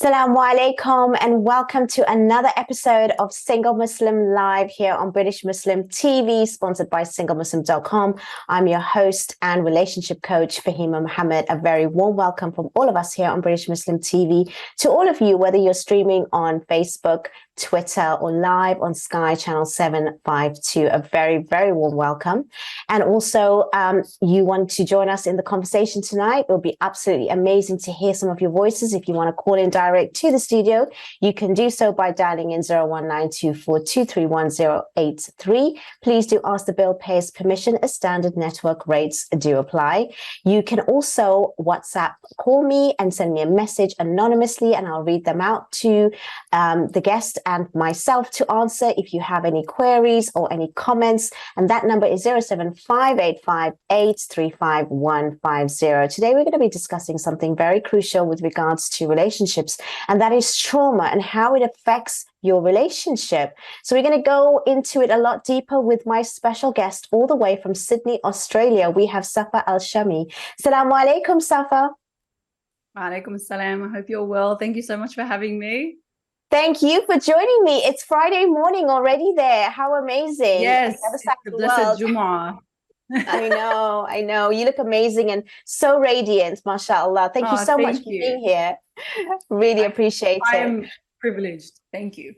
Assalamu alaikum and welcome to another episode of Single Muslim Live here on British Muslim TV, sponsored by SingleMuslim.com. I'm your host and relationship coach, Fahima Mohammed. A very warm welcome from all of us here on British Muslim TV to all of you, whether you're streaming on Facebook, Twitter, or live on Sky Channel 752. A very, very warm welcome. And also, you want to join us in the conversation tonight. It'll be absolutely amazing to hear some of your voices. If you want to call in direct to the studio, you can do so by dialing in 01924231083. Please do ask the bill payer's permission, as standard network rates do apply. You can also WhatsApp call me and send me a message anonymously, and I'll read them out to the guest and myself to answer if you have any queries or any comments. And that number is 07585835150. Today, we're going to be discussing something very crucial with regards to relationships, and that is trauma and how it affects your relationship. So we're going to go into it a lot deeper with my special guest all the way from Sydney, Australia. We have Safa Al-Shami. Assalamu alaikum, Safa. Alaikum assalam. I hope you're well. Thank you so much for having me. Thank you for joining me. It's Friday morning already there. How amazing. Yes, it's the blessed Jumu'ah. I know. You look amazing and so radiant, mashallah. Thank you so much for being here. Really appreciate it. I am privileged. Thank you.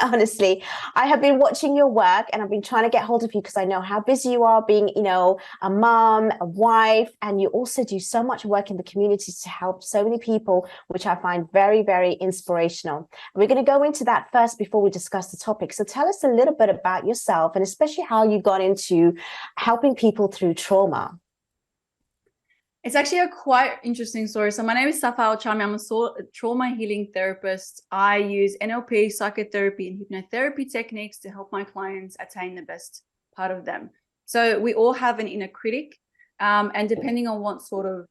Honestly, I have been watching your work and I've been trying to get hold of you because I know how busy you are being, a mom, a wife, and you also do so much work in the community to help so many people, which I find very, very inspirational. We're going to go into that first before we discuss the topic. So tell us a little bit about yourself and especially how you got into helping people through trauma. It's actually a quite interesting story. So my name is Safa Al-Shami. I'm a trauma healing therapist. I use NLP, psychotherapy, and hypnotherapy techniques to help my clients attain the best part of them. So we all have an inner critic, and depending on what sort of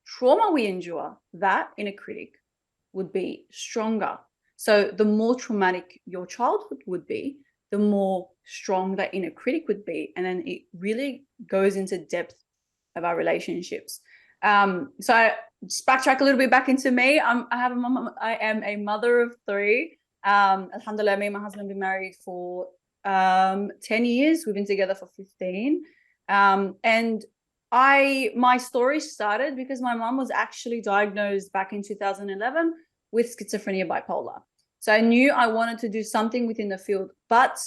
trauma we endure, that inner critic would be stronger. So the more traumatic your childhood would be, the more strong that inner critic would be. And then it really goes into depth of our relationships. So I just backtrack a little bit back into me. I have a mom. I am a mother of three. Alhamdulillah, me and my husband have been married for 10 years. We've been together for 15. And my story started because my mom was actually diagnosed back in 2011 with schizophrenia, bipolar. So I knew I wanted to do something within the field, but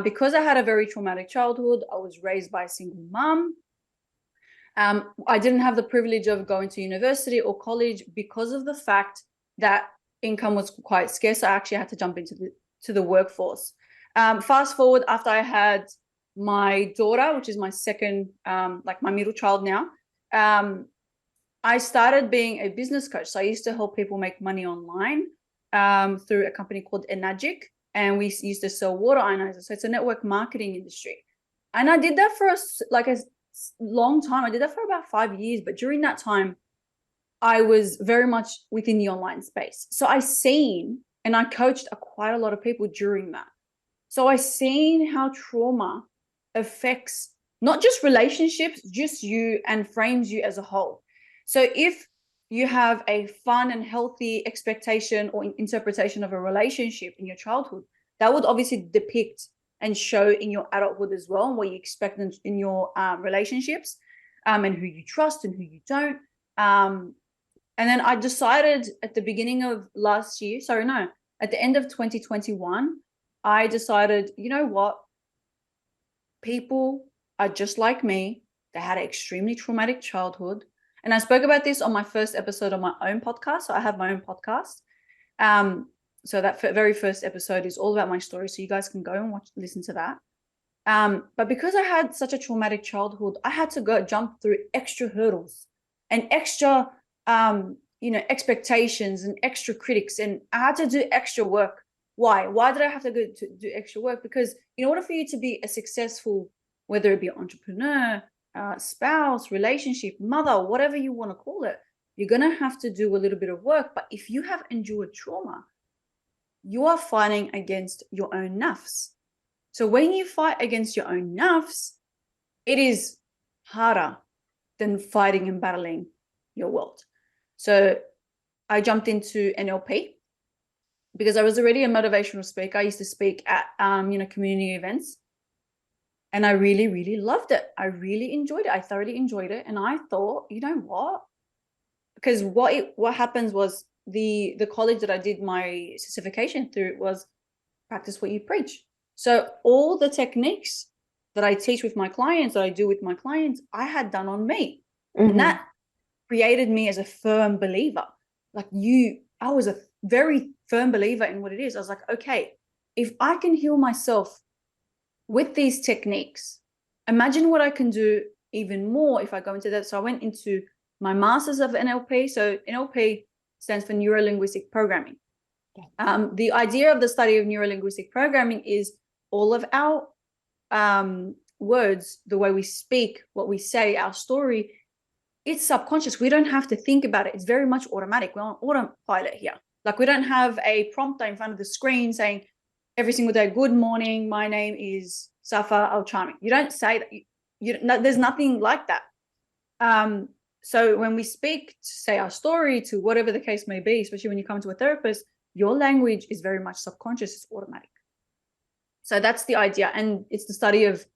because I had a very traumatic childhood, I was raised by a single mom. I didn't have the privilege of going to university or college because of the fact that income was quite scarce. I actually had to jump into the workforce. Fast forward, after I had my daughter, which is my second, my middle child now, I started being a business coach. So I used to help people make money online through a company called Enagic, and we used to sell water ionizers. So it's a network marketing industry. And I did that for a long time. I did that for about 5 years, but during that time I was very much within the online space. So I seen and I coached quite a lot of people during that. So I seen how trauma affects not just relationships, just you, and frames you as a whole. So if you have a fun and healthy expectation or interpretation of a relationship in your childhood, that would obviously depict and show in your adulthood as well, and what you expect in your relationships, and who you trust and who you don't. And then I decided at the beginning of at the end of 2021, I decided, you know what? People are just like me. They had an extremely traumatic childhood. And I spoke about this on my first episode on my own podcast. So I have my own podcast. So that very first episode is all about my story. So you guys can go and listen to that. But because I had such a traumatic childhood, I had to jump through extra hurdles and extra, expectations and extra critics. And I had to do extra work. Why? Why did I have to go to do extra work? Because in order for you to be a successful, whether it be an entrepreneur, spouse, relationship, mother, whatever you want to call it, you're going to have to do a little bit of work. But if you have endured trauma, you are fighting against your own nafs. So when you fight against your own nafs, it is harder than fighting and battling your world. So I jumped into NLP because I was already a motivational speaker. I used to speak at community events, and I really, really loved it. I really enjoyed it. I thoroughly enjoyed it. And I thought, you know what? Because what happens was the college that I did my certification through was practice what you preach. So all the techniques that I teach with my clients, that I do with my clients, I had done on me. Mm-hmm. And that created me as a firm believer. I was a very firm believer in what it is. I was like, okay, if I can heal myself with these techniques, imagine what I can do even more if I go into that. So I went into my master's of NLP. So NLP stands for Neuro Linguistic Programming. The idea of the study of neuro linguistic programming is all of our words, the way we speak, what we say, our story, it's subconscious. We don't have to think about it. It's very much automatic. We're on autopilot here. Like, we don't have a prompter in front of the screen saying every single day, good morning, my name is Safa Al-Chami. You don't say that. There's nothing like that. So when we speak, to say our story, to whatever the case may be, especially when you come to a therapist, your language is very much subconscious. It's automatic. So that's the idea. And it's the study of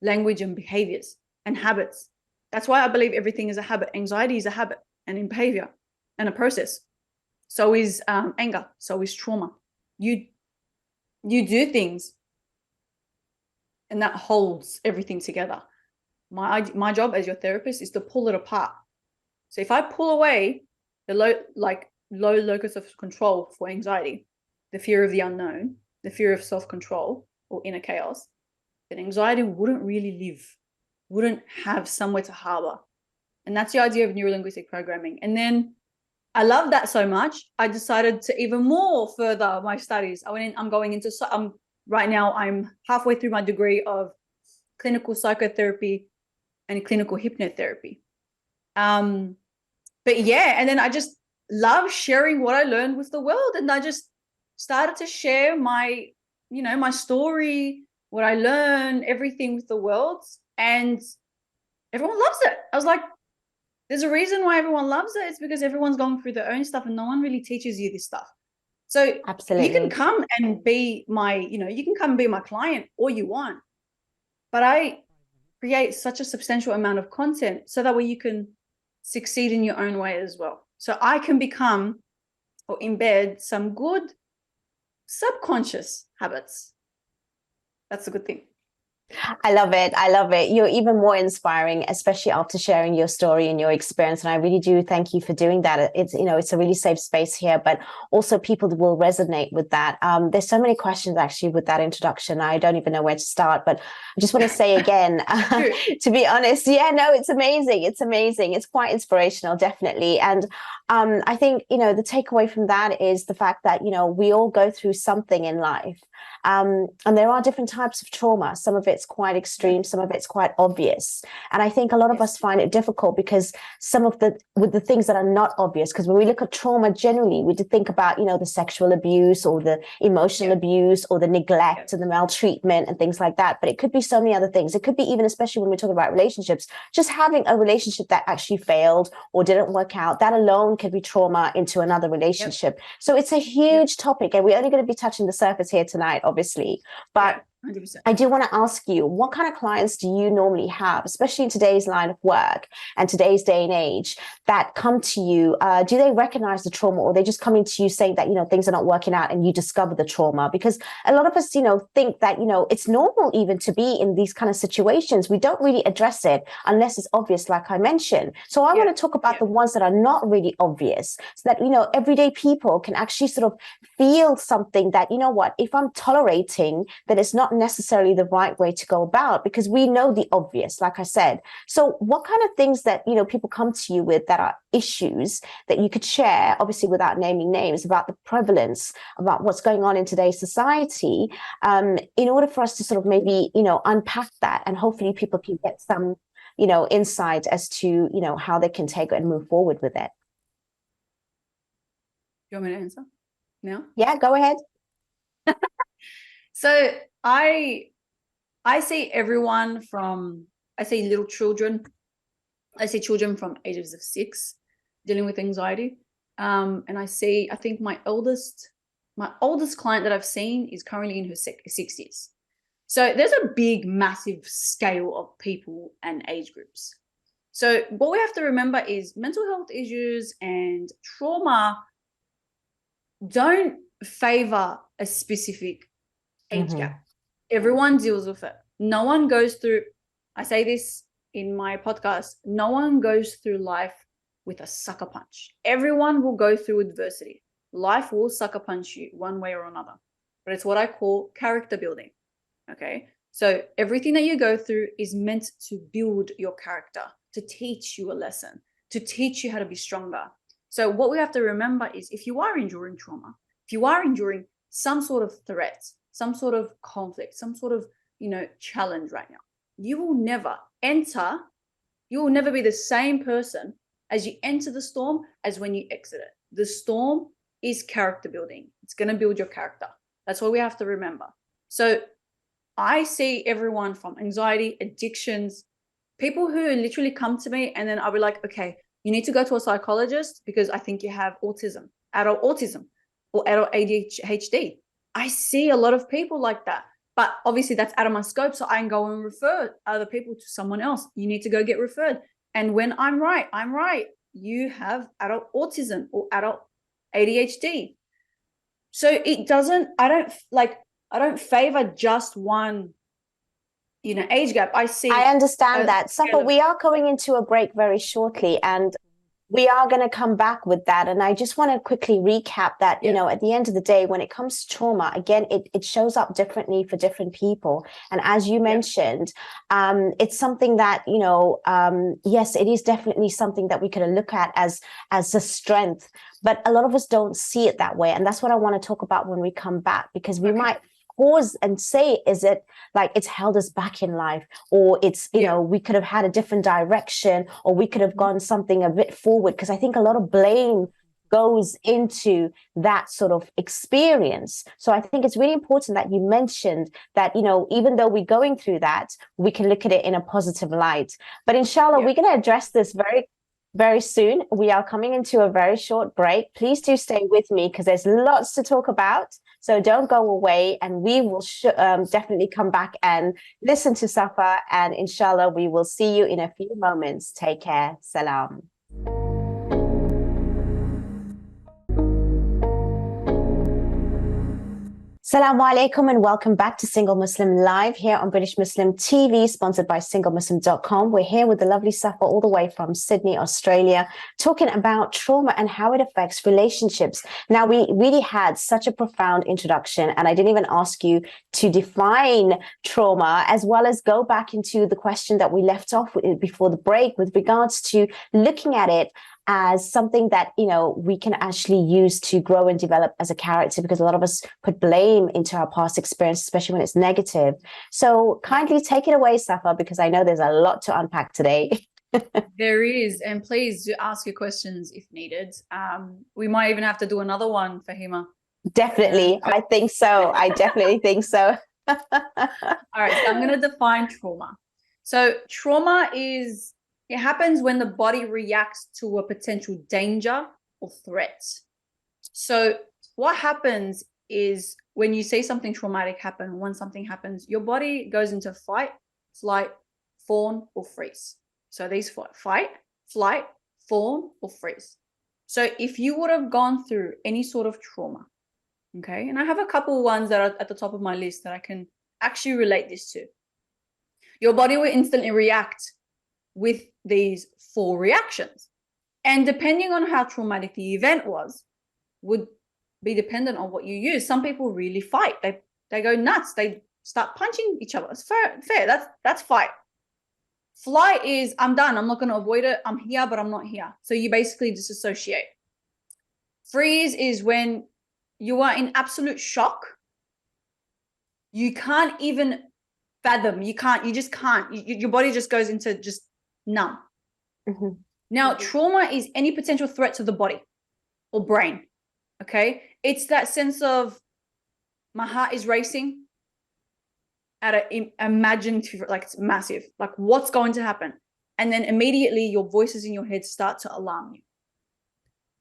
language and behaviors and habits. That's why I believe everything is a habit. Anxiety is a habit and in behavior and a process. So is anger. So is trauma. You do things, and that holds everything together. My job as your therapist is to pull it apart. So if I pull away the low locus of control for anxiety, the fear of the unknown, the fear of self-control or inner chaos, then anxiety wouldn't really live, wouldn't have somewhere to harbor. And that's the idea of neuro-linguistic programming. And then I love that so much, I decided to even more further my studies. Right now I'm halfway through my degree of clinical psychotherapy and clinical hypnotherapy. But yeah, and then I just love sharing what I learned with the world. And I just started to share my story, what I learned, everything with the world. And everyone loves it. I was like, there's a reason why everyone loves it. It's because everyone's going through their own stuff and no one really teaches you this stuff. So Absolutely. you can come and be my client all you want. But I create such a substantial amount of content so that way you can succeed in your own way as well. So I can become or embed some good subconscious habits. That's a good thing. I love it. I love it. You're even more inspiring, especially after sharing your story and your experience. And I really do thank you for doing that. It's a really safe space here, but also people will resonate with that. There's so many questions actually with that introduction. I don't even know where to start, but I just want to say again, to be honest, it's amazing. It's amazing. It's quite inspirational, definitely. And I think, the takeaway from that is the fact that, we all go through something in life. And there are different types of trauma. Some of it's quite extreme, some of it's quite obvious. And I think a lot of us find it difficult because with the things that are not obvious, because when we look at trauma generally, we think about, the sexual abuse or the emotional abuse or the neglect and the maltreatment and things like that. But it could be so many other things. It could be even, especially when we're talking about relationships, just having a relationship that actually failed or didn't work out. That alone could be trauma into another relationship. So it's a huge topic, and we're only going to be touching the surface here tonight, obviously. But 100%. I do want to ask you, what kind of clients do you normally have, especially in today's line of work and today's day and age, that come to you? Do they recognize the trauma, or are they just coming to you saying that, things are not working out and you discover the trauma? Because a lot of us, think that, it's normal even to be in these kind of situations. We don't really address it unless it's obvious, like I mentioned. So I want to talk about the ones that are not really obvious, so that, everyday people can actually sort of feel something that, if I'm tolerating, then it's not necessarily the right way to go about, because we know the obvious, like I said. So what kind of things that, people come to you with that are issues that you could share, obviously without naming names, about the prevalence, about what's going on in today's society, in order for us to sort of maybe, unpack that, and hopefully people can get some, insight as to, how they can take it and move forward with it. You want me to answer now? Yeah, go ahead. So I see everyone I see little children. I see children from ages of 6 dealing with anxiety. And I think my oldest client that I've seen is currently in her 60s. So there's a big, massive scale of people and age groups. So what we have to remember is mental health issues and trauma don't favor a specific age gap. Everyone deals with it. No one goes through, I say this in my podcast, no one goes through life with a sucker punch. Everyone will go through adversity. Life will sucker punch you one way or another. But it's what I call character building. Okay? So everything that you go through is meant to build your character, to teach you a lesson, to teach you how to be stronger. So what we have to remember is if you are enduring trauma, if you are enduring some sort of threat, some sort of conflict, some sort of, challenge right now, you will never be the same person as you enter the storm as when you exit it. The storm is character building. It's going to build your character. That's what we have to remember. So I see everyone from anxiety, addictions, people who literally come to me and then I'll be like, okay, you need to go to a psychologist because I think you have autism, adult autism or adult ADHD. I see a lot of people like that, but obviously that's out of my scope. So I can go and refer other people to someone else. You need to go get referred. And when I'm right. You have adult autism or adult ADHD. So I don't favor just one, age gap. I understand that. Safa, we are going into a break very shortly and we are going to come back with that. And I just want to quickly recap that, at the end of the day, when it comes to trauma, again, it shows up differently for different people. And as you mentioned, it's something that, yes, it is definitely something that we could look at as a strength, but a lot of us don't see it that way. And that's what I want to talk about when we come back, because we might pause and say, is it like it's held us back in life, or it's, we could have had a different direction, or we could have gone something a bit forward? Because I think a lot of blame goes into that sort of experience. So I think it's really important that you mentioned that, even though we're going through that, we can look at it in a positive light. But inshallah, we're going to address this very, very soon. We are coming into a very short break. Please do stay with me because there's lots to talk about. So don't go away, and we will definitely come back and listen to Safa, and inshallah, we will see you in a few moments. Take care. Salam. Assalamu alaikum and welcome back to Single Muslim Live here on British Muslim TV, sponsored by SingleMuslim.com. We're here with the lovely Safa all the way from Sydney, Australia, talking about trauma and how it affects relationships. Now, we really had such a profound introduction, and I didn't even ask you to define trauma, as well as go back into the question that we left off with before the break with regards to looking at it as something that, we can actually use to grow and develop as a character, because a lot of us put blame into our past experience, especially when it's negative. So kindly take it away, Safa, because I know there's a lot to unpack today. There is, and please do ask your questions if needed. We might even have to do another one, Fahima. Definitely. I think so. I definitely think so. All right, so I'm going to define trauma. So trauma it happens when the body reacts to a potential danger or threat. So what happens is when you see something traumatic happen, when something happens, your body goes into fight, flight, fawn, or freeze. So these fight, flight, fawn, or freeze. So if you would have gone through any sort of trauma, okay, and I have a couple ones that are at the top of my list that I can actually relate this to, your body will instantly react with these 4 reactions. And depending on how traumatic the event was, would be dependent on what you use. Some people really fight. They go nuts. They start punching each other. It's fair. That's fight. Flight is, I'm done. I'm not going to avoid it. I'm here, but I'm not here. So you basically disassociate. Freeze is when you are in absolute shock. You can't even fathom. You just can't. Your body just goes into just numb. Mm-hmm. Now, trauma is any potential threat to the body or brain. Okay. It's that sense of my heart is racing at an imaginative, like it's massive, like what's going to happen. And then immediately your voices in your head start to alarm you.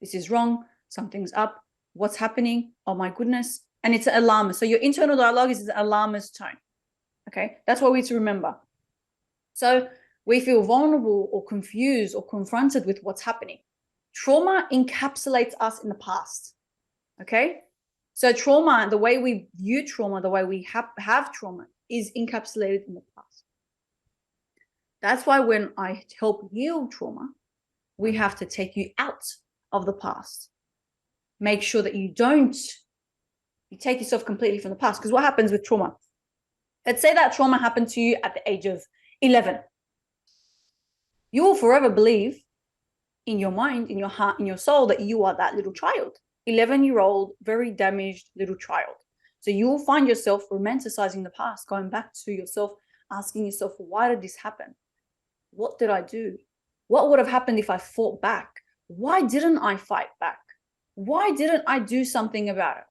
this is wrong, something's up, what's happening, oh my goodness. And it's an alarmist. So your internal dialogue is an alarmist tone. Okay, that's what we need to remember. So we feel vulnerable or confused or confronted with what's happening. Trauma encapsulates us in the past. Okay, so trauma, the way we view trauma, the way we have trauma is encapsulated in the past. That's why when I help heal trauma, we have to take you out of the past. Make sure that you take yourself completely from the past. Because what happens with trauma? Let's say that trauma happened to you at the age of 11. You will forever believe in your mind, in your heart, in your soul that you are that little child. 11-year-old, very damaged little child. So you will find yourself romanticizing the past, going back to yourself, asking yourself, why did this happen? What did I do? What would have happened if I fought back? Why didn't I fight back? Why didn't I do something about it?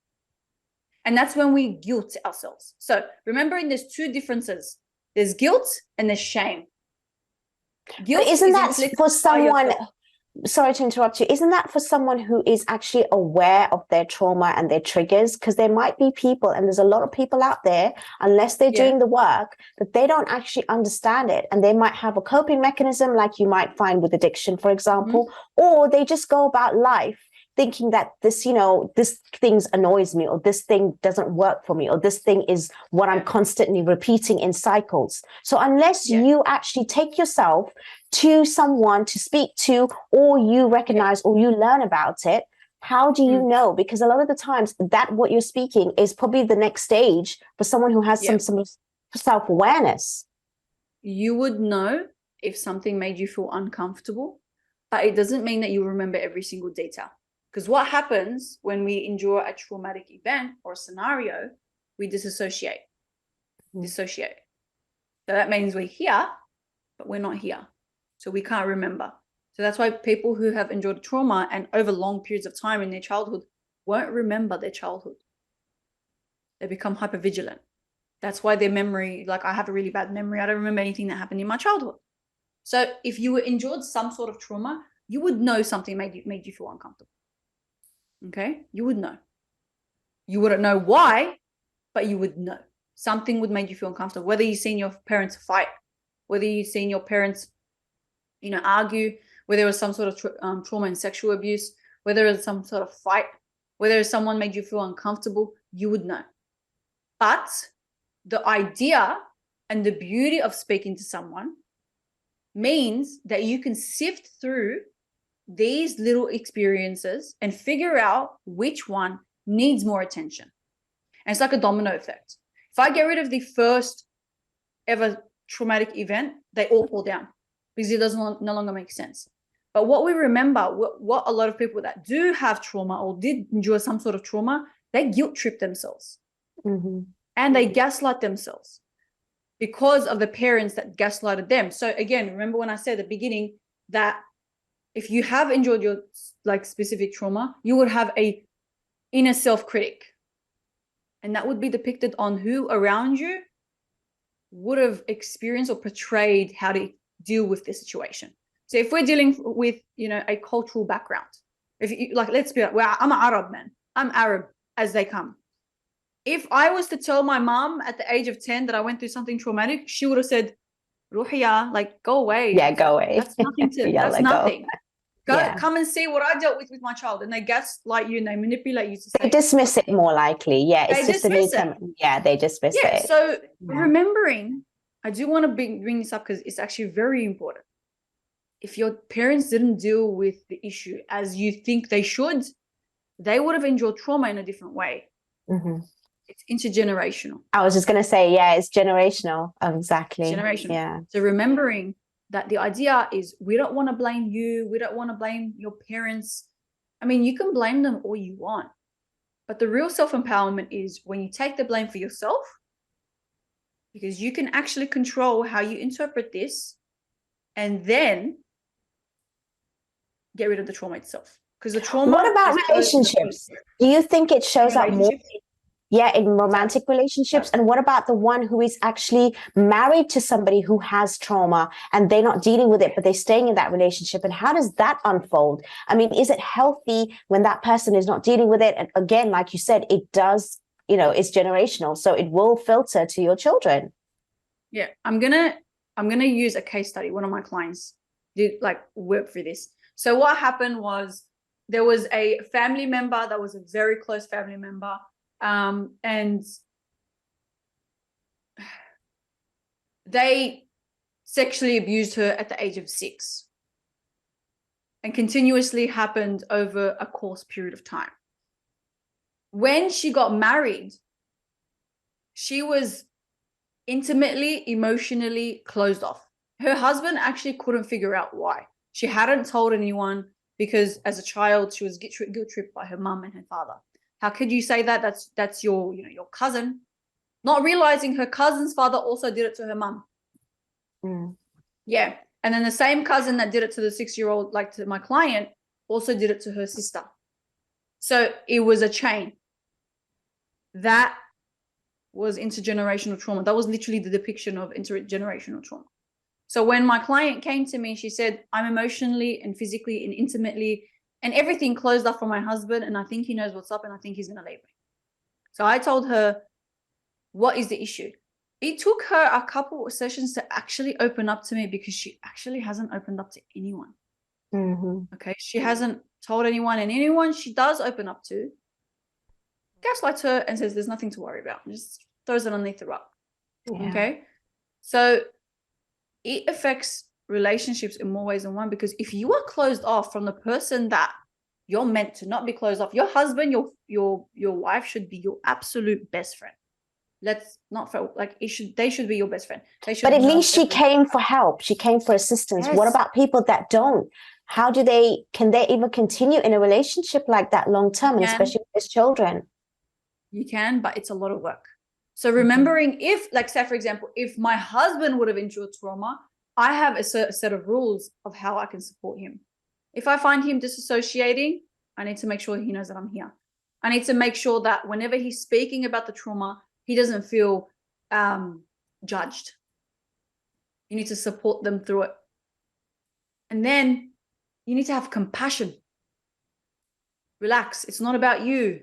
And that's when we guilt ourselves. So remembering there's two differences. There's guilt and there's shame. Guilt but isn't that for someone, sorry to interrupt you, isn't that for someone who is actually aware of their trauma and their triggers? Because there might be people, and there's a lot of people out there, unless they're doing the work, that they don't actually understand it. And they might have a coping mechanism like you might find with addiction, for example, or they just go about life thinking that this, this thing annoys me, or this thing doesn't work for me, or this thing is what I'm constantly repeating in cycles. So unless you actually take yourself to someone to speak to, or you recognize or you learn about it, how do you know? Because a lot of the times that what you're speaking is probably the next stage for someone who has some self-awareness. You would know if something made you feel uncomfortable, but it doesn't mean that you remember every single detail. Because what happens when we endure a traumatic event or a scenario, we disassociate. So that means we're here, but we're not here. So we can't remember. So that's why people who have endured trauma and over long periods of time in their childhood won't remember their childhood. They become hypervigilant. That's why their memory, like I have a really bad memory. I don't remember anything that happened in my childhood. So if you endured some sort of trauma, you would know something made you feel uncomfortable. Okay, you would know. You wouldn't know why, but you would know. Something would make you feel uncomfortable. Whether you've seen your parents fight, whether you've seen your parents, argue, whether it was some sort of trauma and sexual abuse, whether it was some sort of fight, whether someone made you feel uncomfortable, you would know. But the idea and the beauty of speaking to someone means that you can sift through these little experiences and figure out which one needs more attention. And it's like a domino effect. If I get rid of the first ever traumatic event, they all fall down because it doesn't no longer make sense. But what we remember, what a lot of people that do have trauma or did endure some sort of trauma, they guilt trip themselves and they gaslight themselves because of the parents that gaslighted them. So again, remember when I said at the beginning that if you have endured your specific trauma, you would have a inner self-critic. And that would be depicted on who around you would have experienced or portrayed how to deal with this situation. So if we're dealing with, a cultural background, if you, let's be like, well, I'm an Arab man. I'm Arab as they come. If I was to tell my mom at the age of 10 that I went through something traumatic, she would have said, Ruhiya, go away. Yeah, go away. That's nothing that's nothing. Come and see what I dealt with my child. And they gaslight you and they manipulate you to say. They dismiss it more likely. Yeah, it's just dismiss it. Yeah, they dismiss it. So remembering, I do want to bring this up because it's actually very important. If your parents didn't deal with the issue as you think they should, they would have endured trauma in a different way. It's intergenerational. I was just going to say, it's generational. Exactly. Generational. Yeah. So remembering that the idea is we don't want to blame you. We don't want to blame your parents. I mean, you can blame them all you want. But the real self-empowerment is when you take the blame for yourself, because you can actually control how you interpret this and then get rid of the trauma itself. Because the trauma. What about relationships? Do you think it shows up more Yeah, in romantic relationships. And what about the one who is actually married to somebody who has trauma and they're not dealing with it, but they're staying in that relationship? And how does that unfold? I mean, is it healthy when that person is not dealing with it? And again, like you said, it does, it's generational. So it will filter to your children. Yeah, I'm gonna use a case study. One of my clients did work through this. So what happened was there was a family member that was a very close family member, and they sexually abused her at the age of 6, and continuously happened over a course period of time. When she got married, she was intimately, emotionally closed off. Her husband actually couldn't figure out why. She hadn't told anyone because as a child, she was guilt tripped by her mum and her father. How could you say that? That's your cousin. Not realizing her cousin's father also did it to her mum. Mm. Yeah. And then the same cousin that did it to the 6-year-old, like to my client, also did it to her sister. So it was a chain. That was intergenerational trauma. That was literally the depiction of intergenerational trauma. So when my client came to me, she said, I'm emotionally and physically and intimately and everything closed up for my husband, and I think he knows what's up, and I think he's going to leave me. So I told her, what is the issue? It took her a couple of sessions to actually open up to me because she actually hasn't opened up to anyone. Mm-hmm. Okay. She hasn't told anyone, and anyone she does open up to gaslights her and says there's nothing to worry about, and just throws it underneath the rug. Yeah. Okay. So it affects relationships in more ways than one, because if you are closed off from the person that you're meant to not be closed off, your husband, your wife should be your absolute best friend. Let's not feel like they should be your best friend. They should. But at least she came for help. She came for assistance. Yes. What about people that don't? How can they even continue in a relationship like that long term, and especially with his children? You can, but it's a lot of work. So remembering if, like, say, for example, if my husband would have endured trauma, I have a set of rules of how I can support him. If I find him disassociating, I need to make sure he knows that I'm here. I need to make sure that whenever he's speaking about the trauma, he doesn't feel judged. You need to support them through it. And then you need to have compassion. Relax. It's not about you.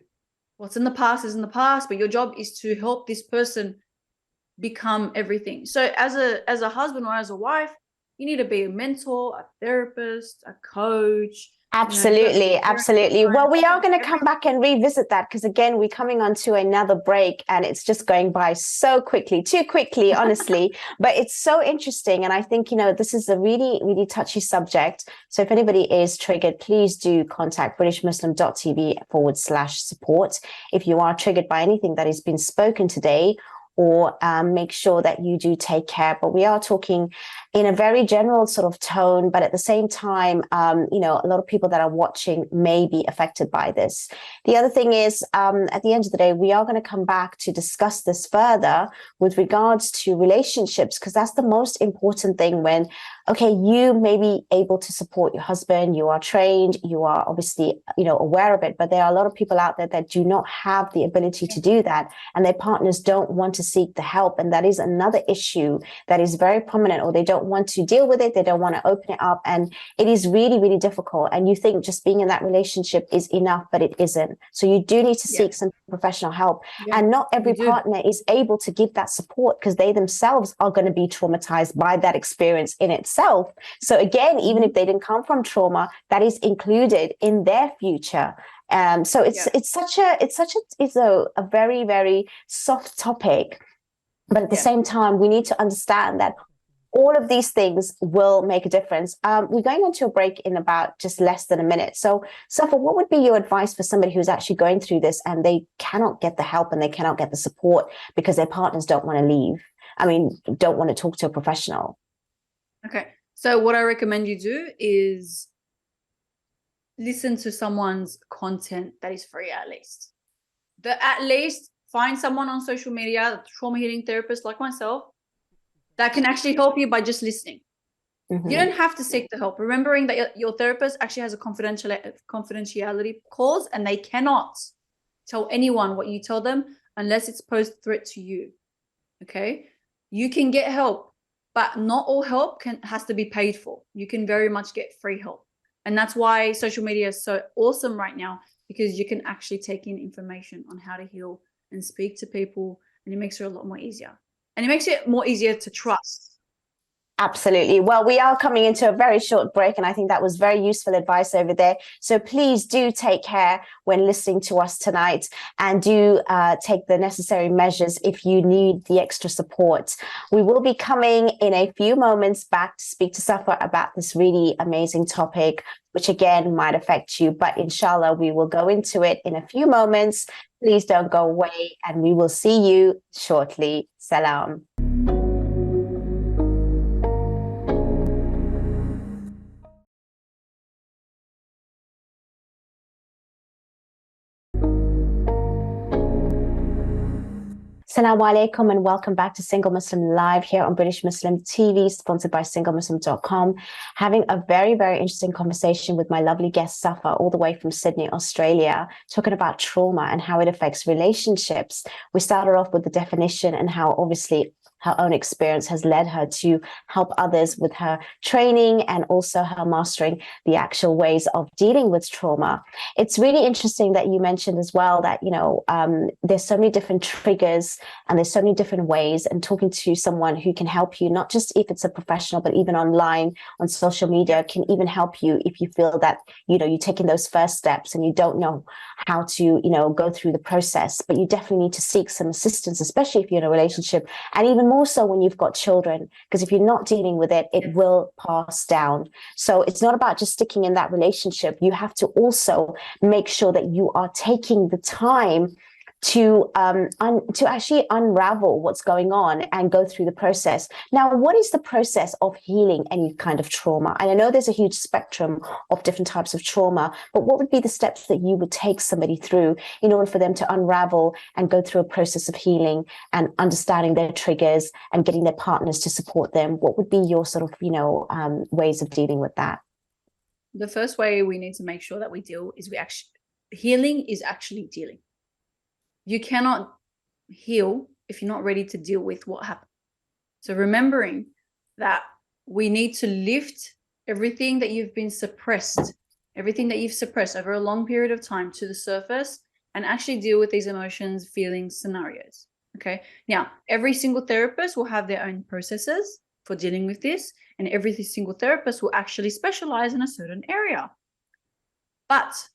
What's in the past is in the past, but your job is to help this person become everything. So as a husband or as a wife, you need to be a mentor, a therapist, a coach. Absolutely, absolutely. Well, we are going to come back and revisit that, because again, we're coming on to another break and it's just going by so quickly, too quickly, honestly, but it's so interesting. And I think, this is a really, really touchy subject. So if anybody is triggered, please do contact BritishMuslim.tv/support if you are triggered by anything that has been spoken today, or make sure that you do take care. But we are talking in a very general sort of tone, but at the same time, a lot of people that are watching may be affected by this. The other thing is, at the end of the day, we are going to come back to discuss this further with regards to relationships, because that's the most important thing. When, okay, you may be able to support your husband, you are trained, you are obviously, aware of it, but there are a lot of people out there that do not have the ability to do that, and their partners don't want to seek the help. And that is another issue that is very prominent, or they don't want to deal with it. They don't want to open it up. And it is really, really difficult. And you think just being in that relationship is enough, but it isn't. So you do need to seek some professional help. And not every partner is able to give that support, because they themselves are going to be traumatized by that experience in itself. So again, even if they didn't come from trauma, that is included in their future. So it's a very, very soft topic, but at the same time, we need to understand that all of these things will make a difference. We're going on to a break in about just less than a minute. So, Safa, what would be your advice for somebody who's actually going through this and they cannot get the help and they cannot get the support because their partners don't want to leave? Don't want to talk to a professional. Okay. So what I recommend you do is listen to someone's content that is free, at least. At least find someone on social media, a trauma healing therapist like myself, that can actually help you by just listening. You don't have to seek the help. Remembering that your therapist actually has a confidentiality clause, and they cannot tell anyone what you tell them unless it's posed threat to you. Okay, you can get help, but not all help has to be paid for. You can very much get free help. And that's why social media is so awesome right now, because you can actually take in information on how to heal and speak to people, and it makes it a lot more easier. And it makes it more easier to trust. Absolutely. Well, we are coming into a very short break, and I think that was very useful advice over there. So please do take care when listening to us tonight, and do take the necessary measures if you need the extra support. We will be coming in a few moments back to speak to Safa about this really amazing topic, which again might affect you, but inshallah, we will go into it in a few moments. Please don't go away, and we will see you shortly. Salam. Assalamu alaikum, and welcome back to Single Muslim Live here on British Muslim TV, sponsored by SingleMuslim.com. Having a very, very interesting conversation with my lovely guest, Safa, all the way from Sydney, Australia, talking about trauma and how it affects relationships. We started off with the definition and how obviously her own experience has led her to help others with her training and also her mastering the actual ways of dealing with trauma. It's really interesting that you mentioned as well that, there's so many different triggers and there's so many different ways, and talking to someone who can help you, not just if it's a professional, but even online on social media, can even help you if you feel that, you're taking those first steps and you don't know how to, go through the process, but you definitely need to seek some assistance, especially if you're in a relationship, and even more so when you've got children, because if you're not dealing with it, it will pass down. So it's not about just sticking in that relationship. You have to also make sure that you are taking the time to actually unravel what's going on and go through the process. Now, what is the process of healing any kind of trauma? And I know there's a huge spectrum of different types of trauma, but what would be the steps that you would take somebody through in order for them to unravel and go through a process of healing and understanding their triggers and getting their partners to support them? What would be your sort of, ways of dealing with that? The first way we need to make sure that we deal is healing is actually dealing. You cannot heal if you're not ready to deal with what happened. So remembering that we need to lift everything that you've suppressed over a long period of time to the surface, and actually deal with these emotions, feelings, scenarios. Okay. Now, every single therapist will have their own processes for dealing with this, and every single therapist will actually specialize in a certain area. But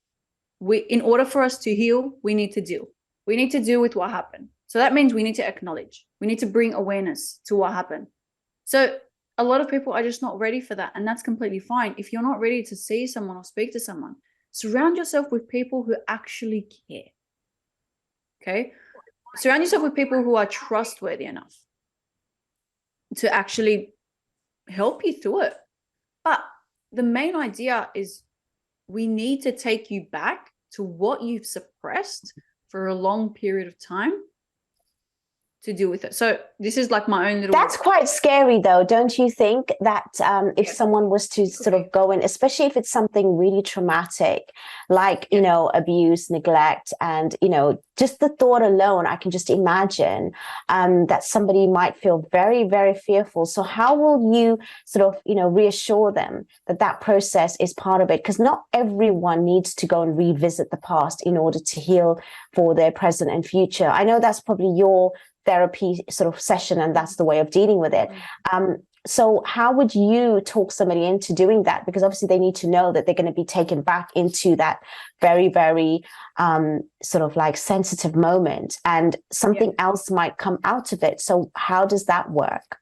in order for us to heal, we need to deal. We need to deal with what happened. So that means we need to acknowledge. We need to bring awareness to what happened. So a lot of people are just not ready for that, and that's completely fine. If you're not ready to see someone or speak to someone, surround yourself with people who actually care. Okay? Surround yourself with people who are trustworthy enough to actually help you through it. But the main idea is we need to take you back to what you've suppressed for a long period of time to deal with it. So this is like my own little... That's quite scary though, don't you think? That if someone was to sort of go in, especially if it's something really traumatic, like, abuse, neglect, and, just the thought alone, I can just imagine that somebody might feel very, very fearful. So how will you sort of, reassure them that that process is part of it? Because not everyone needs to go and revisit the past in order to heal for their present and future. I know that's probably your therapy sort of session, and that's the way of dealing with it. So how would you talk somebody into doing that? Because obviously they need to know that they're going to be taken back into that very, very sort of like sensitive moment, and something else might come out of it. So how does that work?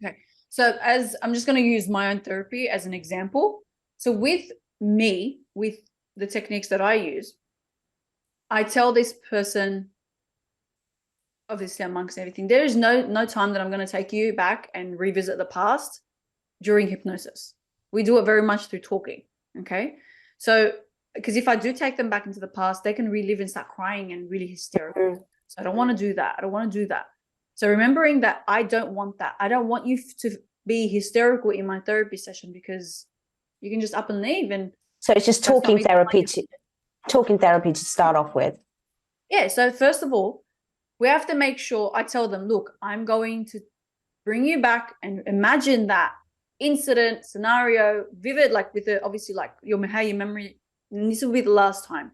Okay. So as I'm just going to use my own therapy as an example. So with me, with the techniques that I use, I tell this person, obviously amongst everything, there is no time that I'm going to take you back and revisit the past during hypnosis. We do it very much through talking. Okay. So, because if I do take them back into the past, they can relive and start crying and really hysterical. So I don't want to do that. I don't want to do that. So remembering that I don't want that. I don't want you to be hysterical in my therapy session, because you can just up and leave. And so it's just talking therapy to start off with. Yeah. So first of all, we have to make sure I tell them, look, I'm going to bring you back and imagine that incident, scenario, vivid, like with the, obviously like how your memory, and this will be the last time.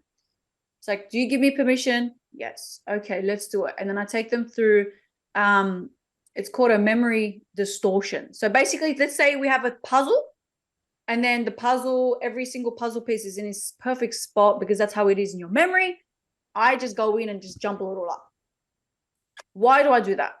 It's like, do you give me permission? Yes. Okay, let's do it. And then I take them through, it's called a memory distortion. So basically, let's say we have a puzzle, and then the puzzle, every single puzzle piece is in its perfect spot because that's how it is in your memory. I just go in and just jumble it all up. Why do I do that?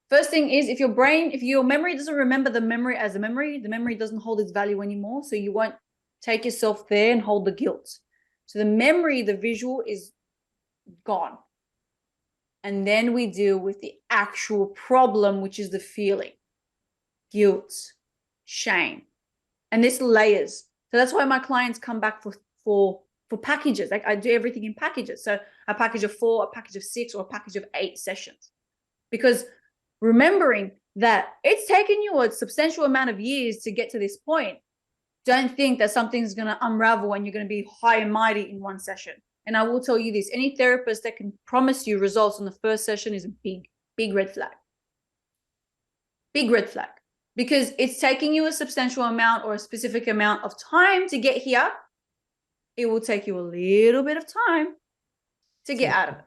First thing is, if your memory doesn't remember the memory as a memory, the memory doesn't hold its value anymore. So you won't take yourself there and hold the guilt. So the memory, the visual is gone. And then we deal with the actual problem, which is the feeling, guilt, shame. And this layers. So that's why my clients come back for packages. Like I do everything in packages. So a package of 4, a package of 6, or a package of 8 sessions. Because remembering that it's taken you a substantial amount of years to get to this point, don't think that something's going to unravel and you're going to be high and mighty in one session. And I will tell you this, any therapist that can promise you results on the first session is a big red flag. Big red flag. Because it's taking you a substantial amount or a specific amount of time to get here. It will take you a little bit of time to get out of it.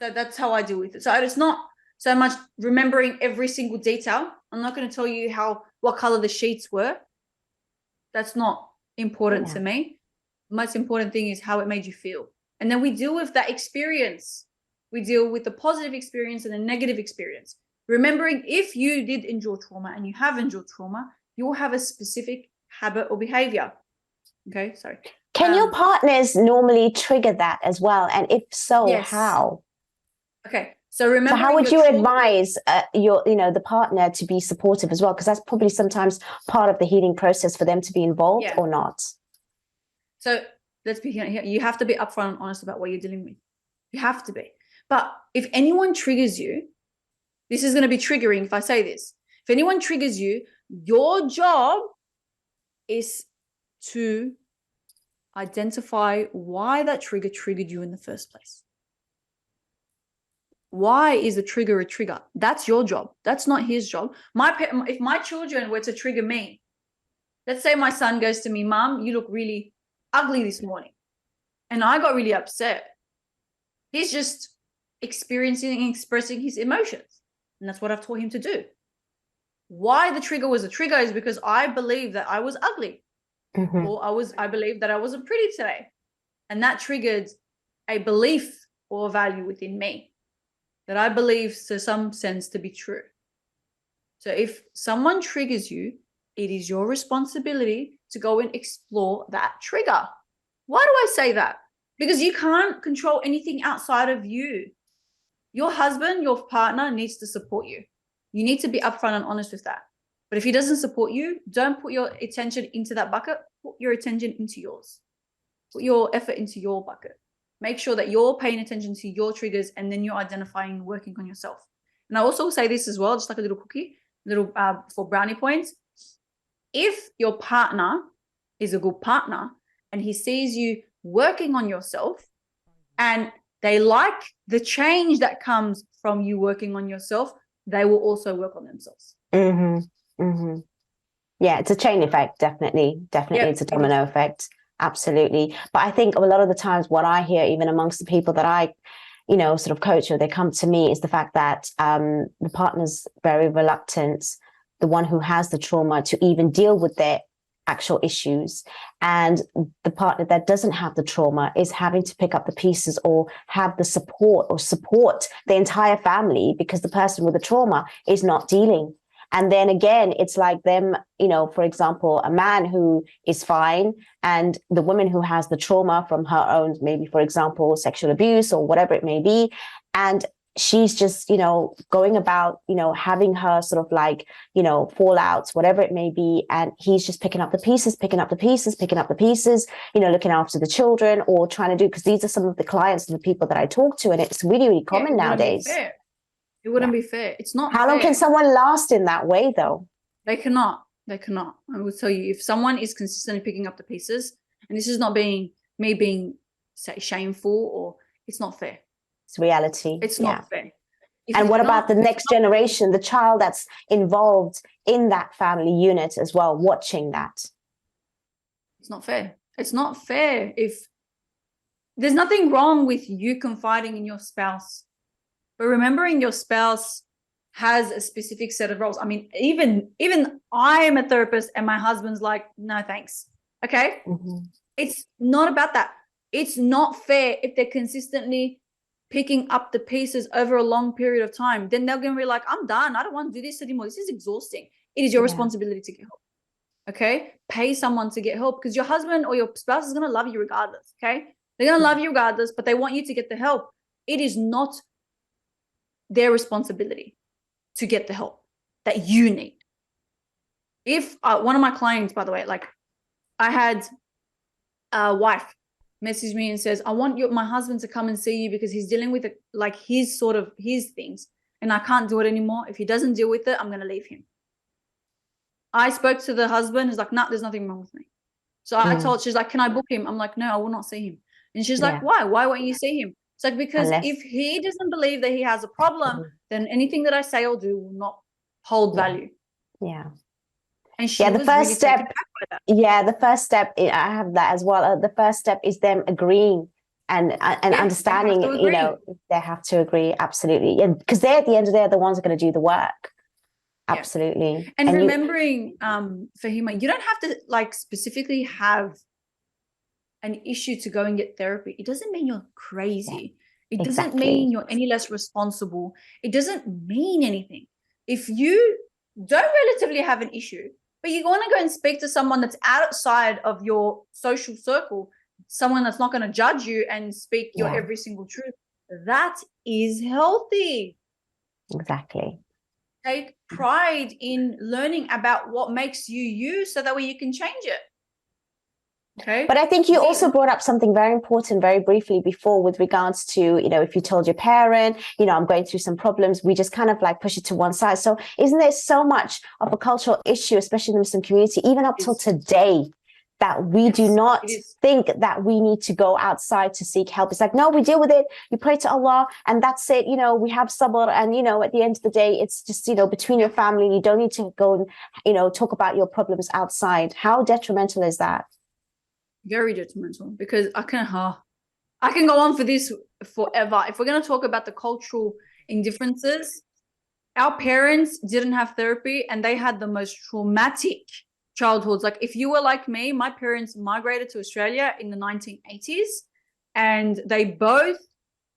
So that's how I deal with it. So it's not so much remembering every single detail. I'm not going to tell you what color the sheets were. That's not important to me. The most important thing is how it made you feel. And then we deal with that experience. We deal with the positive experience and the negative experience. Remembering if you did endure trauma and you have endured trauma, you'll have a specific habit or behavior. Okay, sorry. Can your partners normally trigger that as well? And if so, yes. How? Okay, so remember. So how would you advise the partner to be supportive as well? Because that's probably sometimes part of the healing process for them to be involved or not. So let's be here. You have to be upfront and honest about what you're dealing with. You have to be. But if anyone triggers you, this is going to be triggering if I say this. If anyone triggers you, your job is to identify why that trigger triggered you in the first place. Why is the trigger a trigger? That's your job. That's not his job. If my children were to trigger me, let's say my son goes to me, Mom, you look really ugly this morning. And I got really upset. He's just experiencing and expressing his emotions. And that's what I've taught him to do. Why the trigger was a trigger is because I believe that I was ugly. Mm-hmm. Or I believe that I wasn't pretty today. And that triggered a belief or value within me that I believe to some sense to be true. So if someone triggers you, it is your responsibility to go and explore that trigger. Why do I say that? Because you can't control anything outside of you. Your husband, your partner needs to support you. You need to be upfront and honest with that. But if he doesn't support you, don't put your attention into that bucket. Put your attention into yours. Put your effort into your bucket. Make sure that you're paying attention to your triggers and then you're identifying and working on yourself. And I also say this as well, just like a little cookie, for brownie points. If your partner is a good partner and he sees you working on yourself and they like the change that comes from you working on yourself, they will also work on themselves. Mm-hmm. Mm-hmm. Yeah, it's a chain effect, definitely. Definitely, it's a domino effect. Absolutely. But I think a lot of the times what I hear, even amongst the people that I, sort of coach or they come to me, is the fact that the partner's very reluctant, the one who has the trauma, to even deal with their actual issues. And the partner that doesn't have the trauma is having to pick up the pieces or have the support the entire family because the person with the trauma is not dealing. And then again, it's like them, for example, a man who is fine and the woman who has the trauma from her own, maybe, for example, sexual abuse or whatever it may be. And she's just, going about, having her sort of like, fallouts, whatever it may be. And he's just picking up the pieces, looking after the children or trying to do, because these are some of the clients and the people that I talk to. And it's really, really common nowadays. It wouldn't be fair. It's not How long can someone last in that way, though? They cannot. I will tell you, if someone is consistently picking up the pieces, and this is not me being say shameful, or it's not fair. It's reality. It's Yeah. not fair. If And it's what about not, the if it's next not, generation, the child that's involved in that family unit as well, watching that? it's not fair. It's not fair. If there's nothing wrong with you confiding in your spouse, but remembering your spouse has a specific set of roles. I mean, even I'm a therapist and my husband's like, no, thanks. Okay. Mm-hmm. It's not about that. It's not fair if they're consistently picking up the pieces over a long period of time. Then they're going to be like, I'm done. I don't want to do this anymore. This is exhausting. It is your responsibility to get help. Okay. Pay someone to get help, because your husband or your spouse is going to love you regardless. Okay. They're going to love you regardless, but they want you to get the help. It is not their responsibility to get the help that you need. If one of my clients, by the way, like I had a wife message me and says, I want my husband to come and see you because he's dealing with like his things and I can't do it anymore. If he doesn't deal with it, I'm going to leave him. I spoke to the husband. He's like, nah, there's nothing wrong with me. So she's like, can I book him? I'm like, no, I will not see him. And she's like, why? Why won't you see him? It's like, because if he doesn't believe that he has a problem, then anything that I say or do will not hold value. Yeah. And she was really taken back by that. Yeah, the first step, I have that as well. The first step is them agreeing and understanding, they have to agree. Absolutely. Yeah, because they're at the end of the day, the ones that are going to do the work. Absolutely. Yeah. And remembering, Fahima, you don't have to like specifically have an issue to go and get therapy. It doesn't mean you're crazy. It doesn't mean you're any less responsible. It doesn't mean anything. If you don't relatively have an issue, but you want to go and speak to someone that's outside of your social circle, someone that's not going to judge you and speak your every single truth, that is healthy. Exactly. Take pride in learning about what makes you you so that way you can change it. Okay. But I think you also brought up something very important very briefly before with regards to, if you told your parent, I'm going through some problems, we just kind of like push it to one side. So isn't there so much of a cultural issue, especially in the Muslim community, even up till today, that we do not think that we need to go outside to seek help? It's like, no, we deal with it. You pray to Allah and that's it. We have sabr. And, at the end of the day, it's just, between your family. You don't need to go and, talk about your problems outside. How detrimental is that? Very detrimental, because I can go on for this forever. If we're going to talk about the cultural indifferences, our parents didn't have therapy and they had the most traumatic childhoods. Like if you were like me, my parents migrated to Australia in the 1980s and they both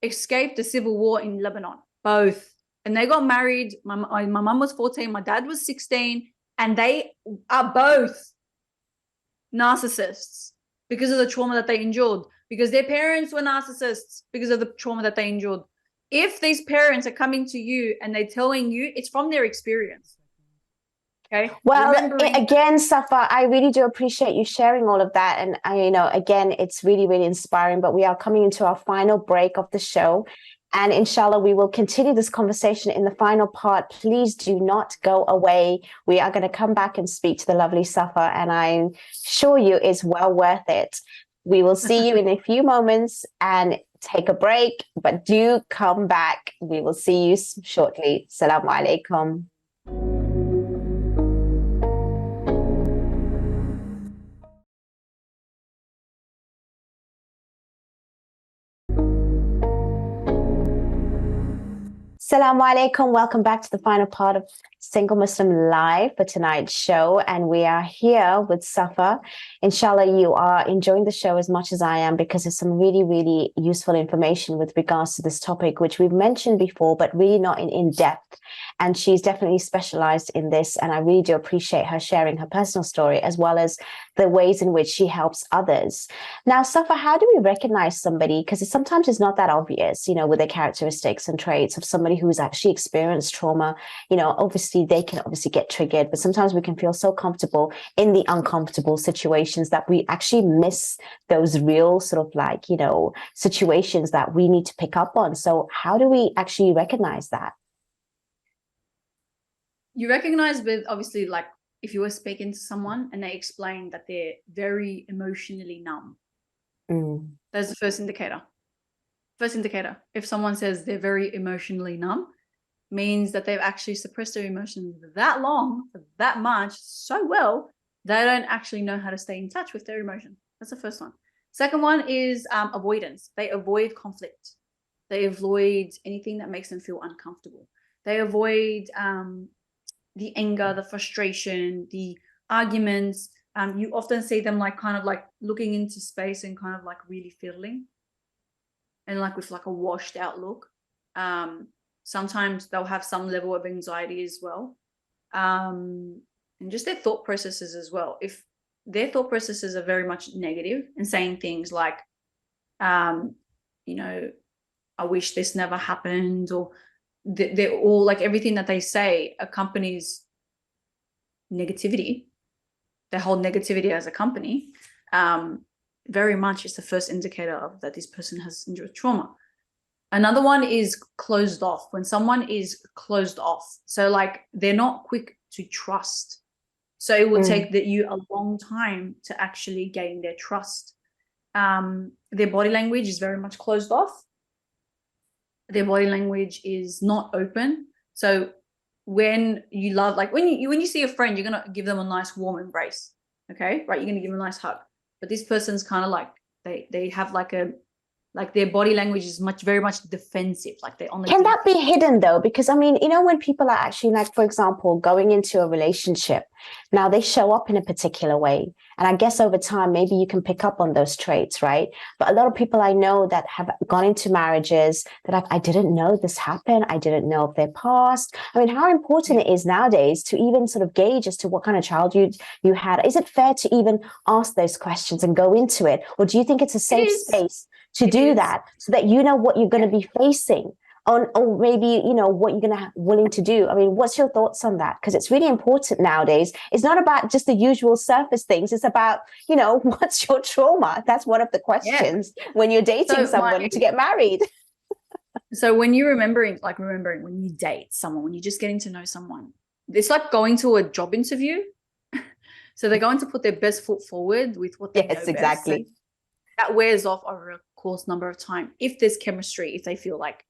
escaped the civil war in Lebanon, both. And they got married. My mum was 14, my dad was 16, and they are both narcissists because of the trauma that they endured, because their parents were narcissists because of the trauma that they endured. If these parents are coming to you and they're telling you, it's from their experience. Okay. Well, again, Safa, I really do appreciate you sharing all of that. And again, it's really, really inspiring, but we are coming into our final break of the show. And inshallah, we will continue this conversation in the final part. Please do not go away. We are going to come back and speak to the lovely Safa, and I'm sure you it's well worth it. We will see you in a few moments and take a break, but do come back. We will see you shortly. Assalamu alaikum. Assalamu alaikum. Welcome back to the final part of Single Muslim Live for tonight's show. And we are here with Safa. Inshallah, you are enjoying the show as much as I am, because there's some really, really useful information with regards to this topic, which we've mentioned before, but really not in depth. And she's definitely specialized in this. And I really do appreciate her sharing her personal story, as well as the ways in which she helps others. Now, Safa, how do we recognize somebody? Because sometimes it's not that obvious, with their characteristics and traits of somebody who's actually experienced trauma. Obviously they can get triggered, but sometimes we can feel so comfortable in the uncomfortable situations that we actually miss those real situations that we need to pick up on. So how do we actually recognize that? You recognize with, obviously, like if you were speaking to someone and they explain that they're very emotionally numb. That's the first indicator. First indicator. If someone says they're very emotionally numb, means that they've actually suppressed their emotions that long, that much, so well, they don't actually know how to stay in touch with their emotion. That's the first one. Second one is avoidance. They avoid conflict. They avoid anything that makes them feel uncomfortable. They avoid the anger, the frustration, the arguments. You often see them like kind of like looking into space and kind of like really fiddling, and like with like a washed out look. Sometimes they'll have some level of anxiety as well. And just their thought processes as well. If their thought processes are very much negative and saying things like, you know, I wish this never happened, or they're all like, everything that they say accompanies negativity. They hold negativity as a company. Very much is the first indicator of that this person has endured trauma. Another one is closed off. When someone is closed off, so like they're not quick to trust. So it will take you a long time to actually gain their trust. Their body language is very much closed off. Their body language is not open. So when you love, like when you see a friend, you're gonna give them a nice warm embrace. Okay, right? You're gonna give them a nice hug. But this person's kind of like they have like their body language is very much defensive. Like they're on the Can that be hidden though? Because I mean, you know, when people are actually like, for example, going into a relationship, now they show up in a particular way. And I guess over time, maybe you can pick up on those traits, right? But a lot of people I know that have gone into marriages that I didn't know this happened. I didn't know of their past. I mean, how important it is nowadays to even sort of gauge as to what kind of child you had. Is it fair to even ask those questions and go into it? Or do you think it's a safe space to do that so that you know what you're going to be facing or maybe, you know, what you're going to willing to do? I mean, what's your thoughts on that? Because it's really important nowadays. It's not about just the usual surface things. It's about, you know, what's your trauma? That's one of the questions when you're dating someone to get married. So when you're remembering when you date someone, when you're just getting to know someone, it's like going to a job interview. So they're going to put their best foot forward with what they know best. Exactly. So that wears off over a course number of time. If there's chemistry, if they feel like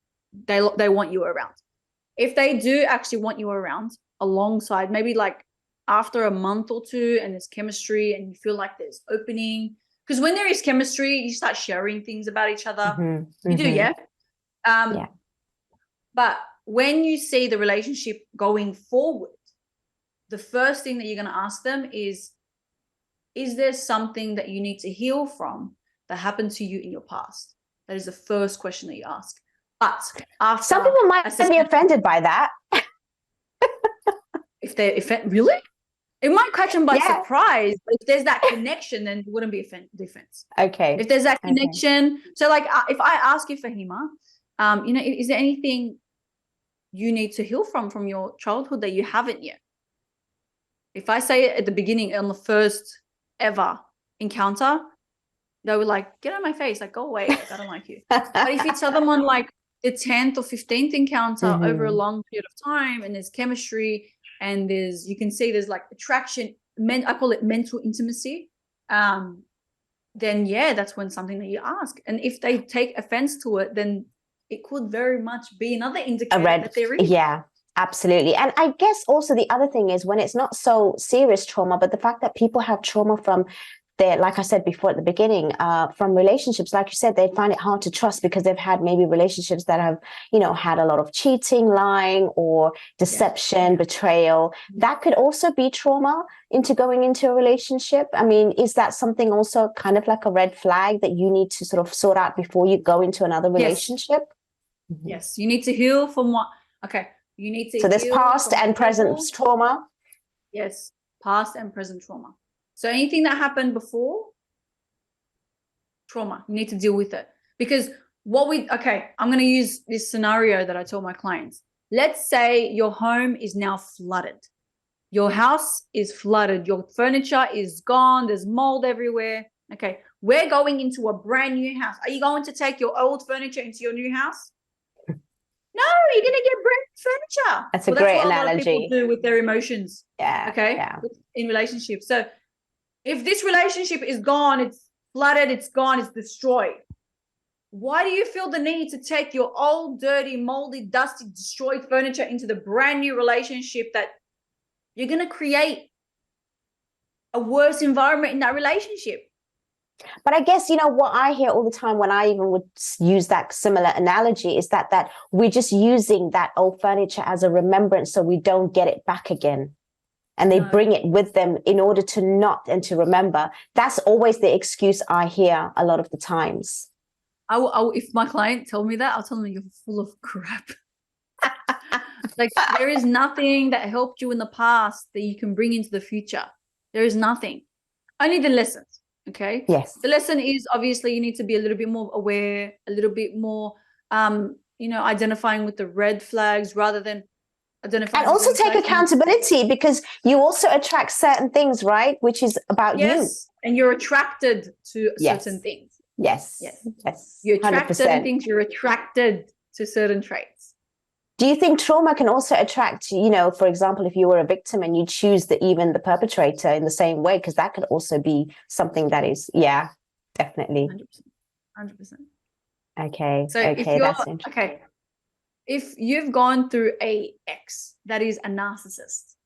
they want you around, if they do actually want you around alongside, maybe like after a month or two, and there's chemistry and you feel like there's opening, because when there is chemistry, you start sharing things about each other. You do, yeah. But when you see the relationship going forward, the first thing that you're going to ask them is there something that you need to heal from that happened to you in your past? That is the first question that you ask. But after some people might be offended by that. if really, it might catch them by surprise. But if there's that connection, then it wouldn't be a difference. Okay. If there's that connection, so like if I ask you, Fahima, you know, is there anything you need to heal from your childhood that you haven't yet? If I say it at the beginning on the first ever encounter, they were like, get out of my face, like, go away, like, I don't like you. But if you tell them on like the 10th or 15th encounter over a long period of time, and there's chemistry and you can see there's like attraction, I call it mental intimacy, then yeah, that's when something that you ask. And if they take offense to it, then it could very much be another indicator that there is. Yeah, absolutely. And I guess also the other thing is when it's not so serious trauma, but the fact that people have trauma from like I said before at the beginning, from relationships, like you said, they find it hard to trust because they've had maybe relationships that have, you know, had a lot of cheating, lying, or deception, betrayal. That could also be trauma into going into a relationship. I mean, is that something also kind of like a red flag that you need to sort of sort out before you go into another relationship? Yes, you need to heal from what? Okay, you need to. So there's past and present trauma. Yes, past and present trauma. So anything that happened before, trauma, you need to deal with it. Because I'm going to use this scenario that I tell my clients. Let's say your home is now flooded. Your house is flooded. Your furniture is gone. There's mold everywhere. Okay, we're going into a brand new house. Are you going to take your old furniture into your new house? No, you're going to get brand new furniture. That's a great analogy. A lot of people do with their emotions. Yeah. Okay. Yeah. In relationships. So if this relationship is gone, it's flooded, it's gone, it's destroyed. Why do you feel the need to take your old, dirty, moldy, dusty, destroyed furniture into the brand new relationship that you're going to create a worse environment in that relationship? But I guess, what I hear all the time when I even would use that similar analogy is that we're just using that old furniture as a remembrance so we don't get it back again. And they bring it with them in order to not and to remember. That's always the excuse I hear a lot of the times. If my client told me that, I'll tell them you're full of crap. Like, there is nothing that helped you in the past that you can bring into the future. There is nothing. Only the lessons. Okay. Yes. The lesson is obviously you need to be a little bit more aware, a little bit more, identifying with the red flags rather than identifying. And also take accountability, because you also attract certain things, right? Which is about you. And you're attracted to certain things. Yes. You attract 100%. certain things. You're attracted to certain traits. Do you think trauma can also attract, for example, if you were a victim and you choose even the perpetrator in the same way? Because that could also be something that is, definitely. 100%. Okay. So that's interesting. Okay, if you've gone through a ex that is a narcissist,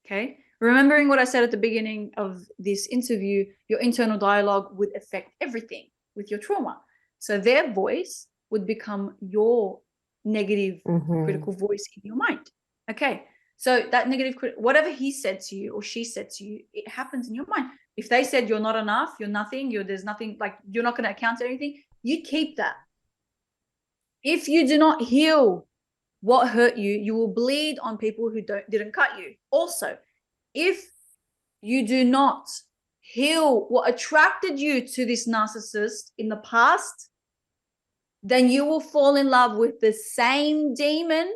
okay, remembering what I said at the beginning of this interview, your internal dialogue would affect everything with your trauma. So their voice would become your negative critical voice in your mind. Okay, so that negative whatever he said to you or she said to you, it happens in your mind. If they said you're not enough, you're nothing, there's nothing, like you're not going to account to anything, you keep that. If you do not heal what hurt you, you will bleed on people who didn't cut you. Also, if you do not heal what attracted you to this narcissist in the past, then you will fall in love with the same demon,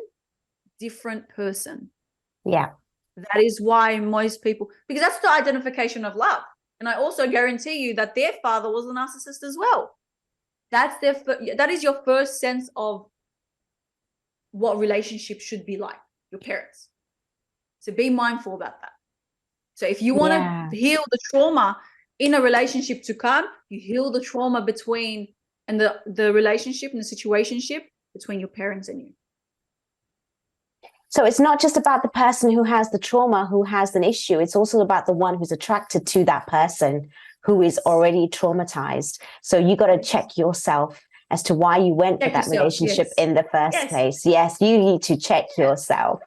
different person. Yeah. That is why most people, because that's the identification of love. And I also guarantee you that their father was a narcissist as well. That is your first sense of what relationships should be like, your parents. So be mindful about that. So if you want to heal the trauma in a relationship to come, you heal the trauma between and the relationship and the situationship between your parents and you. So it's not just about the person who has the trauma, who has an issue. It's also about the one who's attracted to that person who is already traumatized. So you got to check yourself as to why you went for that relationship in the first place. Yes, you need to check yourself.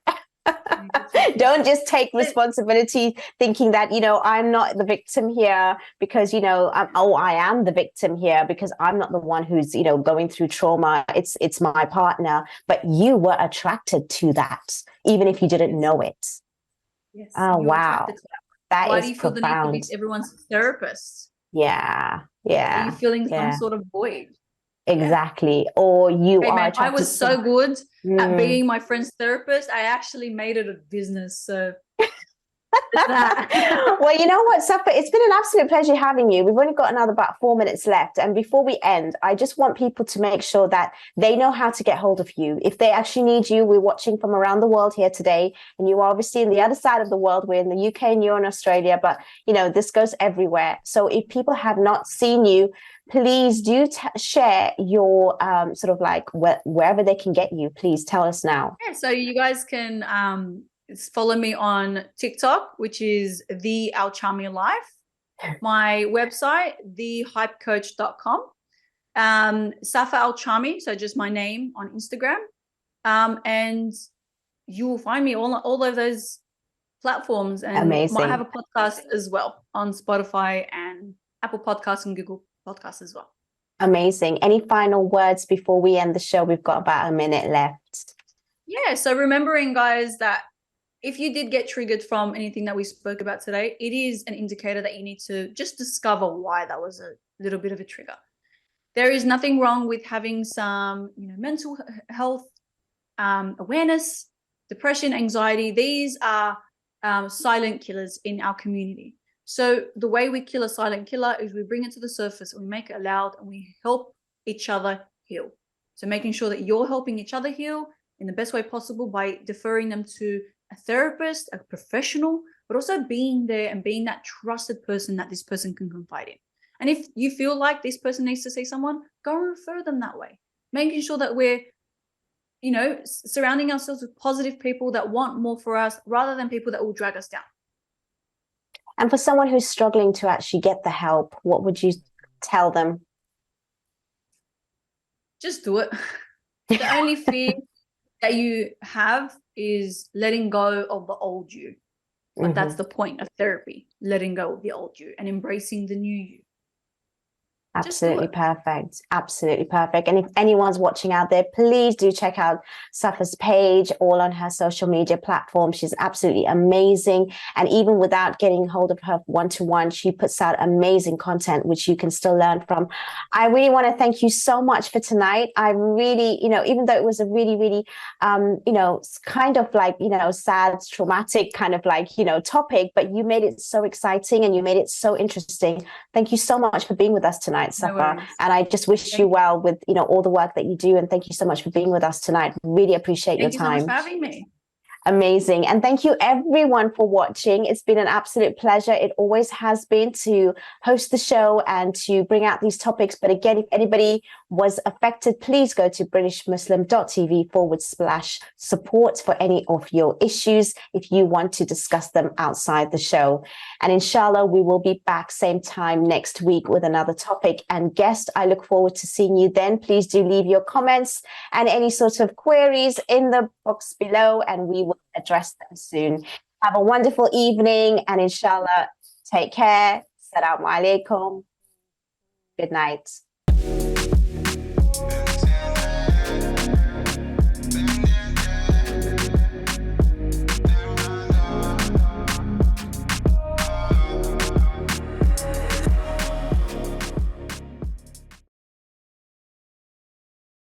Don't just take responsibility thinking that, I'm not the victim here because, I am the victim here because I'm not the one who's, going through trauma. It's my partner, but you were attracted to that, even if you didn't know it. Yes. Oh, wow. That Why is do you feel profound. the need to be everyone's therapist? Yeah. Are you feeling some sort of void? Exactly. Or you are attracted. I was so good at being my friend's therapist. I actually made it a business. So well, you know what, Safa, it's been an absolute pleasure having you. We've only got about 4 minutes left. And before we end, I just want people to make sure that they know how to get hold of you. If they actually need you, we're watching from around the world here today. And you are obviously in the other side of the world. We're in the UK and you're in Australia. But, this goes everywhere. So if people have not seen you, please do share your sort of like wherever they can get you. Please tell us now. Yeah, so you guys can follow me on TikTok, which is the Al Charmy Life. My website, thehypecoach.com. Safa Al Charmy, so just my name on Instagram. And you will find me all of those platforms. And amazing. I have a podcast as well on Spotify and Apple Podcasts and Google Podcasts as well. Amazing. Any final words before we end the show? We've got about a minute left. Yeah, so remembering, guys, that if you did get triggered from anything that we spoke about today, it is an indicator that you need to just discover why that was a little bit of a trigger. There is nothing wrong with having some, mental health awareness, depression, anxiety. These are silent killers in our community. So the way we kill a silent killer is we bring it to the surface and we make it loud and we help each other heal. So making sure that you're helping each other heal in the best way possible by deferring them to a therapist, a professional, but also being there and being that trusted person that this person can confide in. And if you feel like this person needs to see someone, go and refer them that way. Making sure that we're, surrounding ourselves with positive people that want more for us rather than people that will drag us down. And for someone who's struggling to actually get the help, what would you tell them? Just do it. The only fear that you have is letting go of the old you. But that's the point of therapy, letting go of the old you and embracing the new you. Absolutely perfect. Absolutely perfect. And if anyone's watching out there, please do check out Safa's page, all on her social media platform. She's absolutely amazing. And even without getting hold of her one-to-one, she puts out amazing content, which you can still learn from. I really want to thank you so much for tonight. I really, even though it was a really, really, kind of like, sad, traumatic kind of like, topic, but you made it so exciting and you made it so interesting. Thank you so much for being with us tonight, Safa. No, and I just wish you well with, all the work that you do. And thank you so much for being with us tonight. Really appreciate your time. Thank you so much for having me. Amazing. And thank you everyone for watching. It's been an absolute pleasure. It always has been to host the show and to bring out these topics. But again, if anybody was affected, please go to BritishMuslim.tv/support for any of your issues if you want to discuss them outside the show. And inshallah, we will be back same time next week with another topic and guest. I look forward to seeing you then. Please do leave your comments and any sort of queries in the box below, and we will address them soon. Have a wonderful evening, and inshallah, take care. Assalamu alaikum. Good night.